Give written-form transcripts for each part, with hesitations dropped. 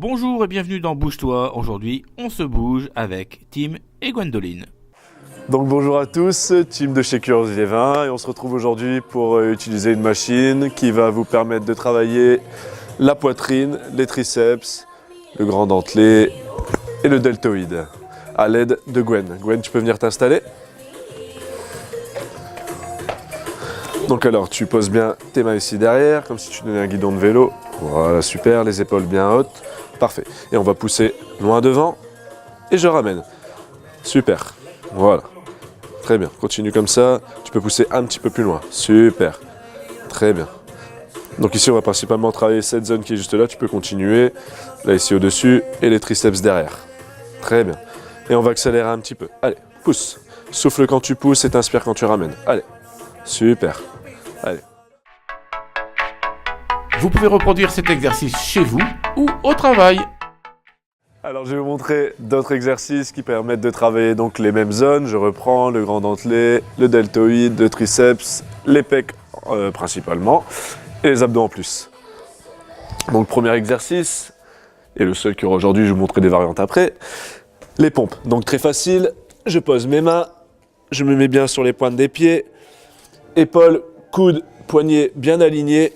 Bonjour et bienvenue dans Bouge-toi. Aujourd'hui, on se bouge avec Tim et Gwendoline. Donc bonjour à tous, Tim de chez Curiosité 20 et on se retrouve aujourd'hui pour utiliser une machine qui va vous permettre de travailler la poitrine, les triceps, le grand dentelé et le deltoïde à l'aide de Gwen. Gwen, tu peux venir t'installer. Donc alors, tu poses bien tes mains ici derrière, comme si tu donnais un guidon de vélo. Voilà, super, les épaules bien hautes. Parfait. Et on va pousser loin devant et je ramène. Super. Voilà. Très bien. Continue comme ça. Tu peux pousser un petit peu plus loin. Super. Très bien. Donc ici, on va principalement travailler cette zone qui est juste là. Tu peux continuer. Là, ici au-dessus et les triceps derrière. Très bien. Et on va accélérer un petit peu. Allez, pousse. Souffle quand tu pousses et t'inspires quand tu ramènes. Allez. Super. Allez. Vous pouvez reproduire cet exercice chez vous ou au travail. Alors je vais vous montrer d'autres exercices qui permettent de travailler donc les mêmes zones. Je reprends le grand dentelé, le deltoïde, le triceps, les pecs principalement et les abdos en plus. Donc premier exercice, et le seul qu'il y aura aujourd'hui, je vais vous montrer des variantes après, les pompes. Donc très facile, je pose mes mains, je me mets bien sur les pointes des pieds, épaules, coudes, poignets bien alignés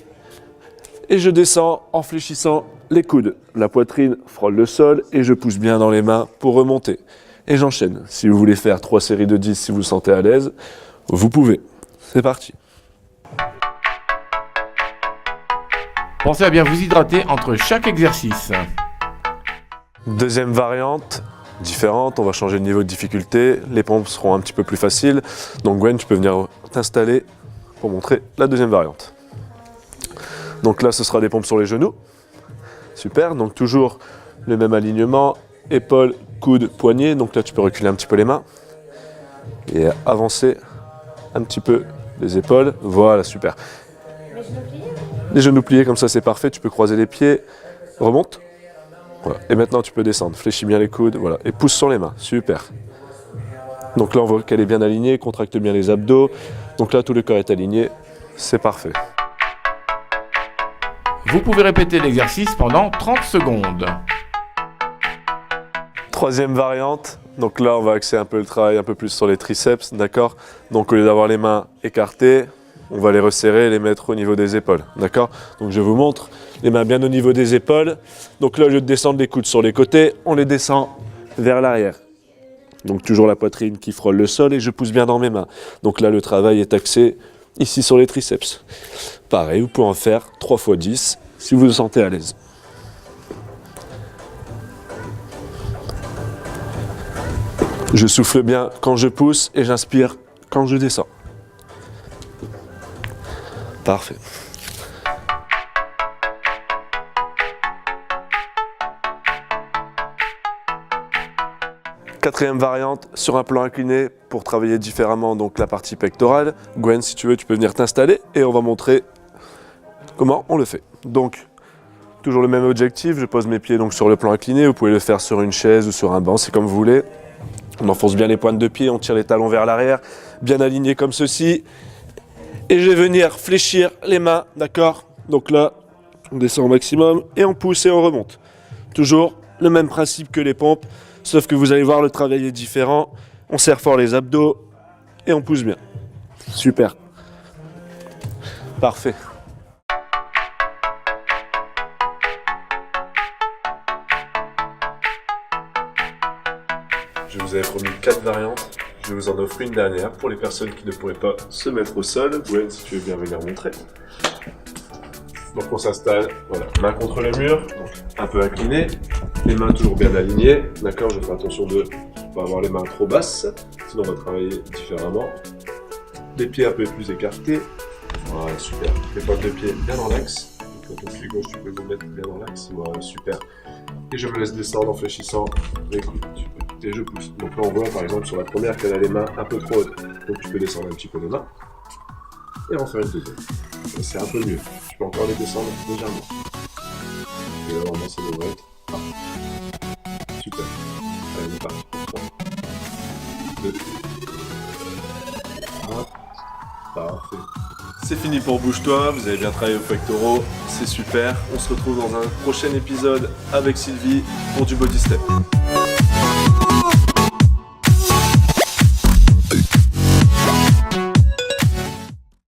et je descends en fléchissant les coudes. La poitrine frôle le sol et je pousse bien dans les mains pour remonter. Et j'enchaîne. Si vous voulez faire 3 séries de 10, si vous vous sentez à l'aise, vous pouvez. C'est parti. Pensez à bien vous hydrater entre chaque exercice. Deuxième variante, différente, on va changer le niveau de difficulté. Les pompes seront un petit peu plus faciles. Donc Gwen, tu peux venir t'installer pour montrer la deuxième variante. Donc là, ce sera des pompes sur les genoux. Super, donc toujours le même alignement, épaules, coudes, poignets. Donc là, tu peux reculer un petit peu les mains et avancer un petit peu les épaules. Voilà, super. Les genoux pliés, comme ça, c'est parfait. Tu peux croiser les pieds, remonte. Voilà. Et maintenant, tu peux descendre. Fléchis bien les coudes, voilà. Et pousse sur les mains, super. Donc là, on voit qu'elle est bien alignée, contracte bien les abdos. Donc là, tout le corps est aligné, c'est parfait. Vous pouvez répéter l'exercice pendant 30 secondes. Troisième variante, donc là on va axer un peu le travail un peu plus sur les triceps, d'accord? Donc au lieu d'avoir les mains écartées, on va les resserrer et les mettre au niveau des épaules, d'accord? Donc je vous montre, les mains bien au niveau des épaules. Donc là au lieu de descendre les coudes sur les côtés, on les descend vers l'arrière. Donc toujours la poitrine qui frôle le sol et je pousse bien dans mes mains. Donc là le travail est axé ici sur les triceps. Pareil, vous pouvez en faire 3 x 10 si vous vous sentez à l'aise. Je souffle bien quand je pousse et j'inspire quand je descends. Parfait. Quatrième variante, sur un plan incliné pour travailler différemment donc la partie pectorale. Gwen, si tu veux, tu peux venir t'installer et on va montrer comment on le fait. Donc, toujours le même objectif, je pose mes pieds donc sur le plan incliné. Vous pouvez le faire sur une chaise ou sur un banc, c'est comme vous voulez. On enfonce bien les pointes de pied, on tire les talons vers l'arrière, bien alignés comme ceci. Et je vais venir fléchir les mains, d'accord? Donc là, on descend au maximum et on pousse et on remonte. Toujours le même principe que les pompes, sauf que vous allez voir, le travail est différent. On serre fort les abdos et on pousse bien. Super. Parfait. Je vous avais promis 4 variantes. Je vous en offre une dernière pour les personnes qui ne pourraient pas se mettre au sol. Gwen, si tu veux bien venir montrer. Donc on s'installe, voilà, main contre le mur, donc un peu incliné, les mains toujours bien alignées, d'accord, je fais attention de ne pas avoir les mains trop basses, sinon on va travailler différemment. Les pieds un peu plus écartés, voilà, super, les pointes de pied bien dans l'axe, quand ton pied gauche tu peux le mettre bien dans l'axe, voilà, super. Et je me laisse descendre en fléchissant les coudes, et je pousse. Donc là on voit par exemple sur la première qu'elle a les mains un peu trop hautes, donc tu peux descendre un petit peu les mains, et en faire une deuxième. C'est un peu mieux. Tu peux encore les descendre légèrement. Et là, normalement, ça devrait être parfait. Super. Allez, on est parti pour 3, 2, 1. Parfait. C'est fini pour Bouge-toi, vous avez bien travaillé au pectoraux, c'est super. On se retrouve dans un prochain épisode avec Sylvie pour du body step.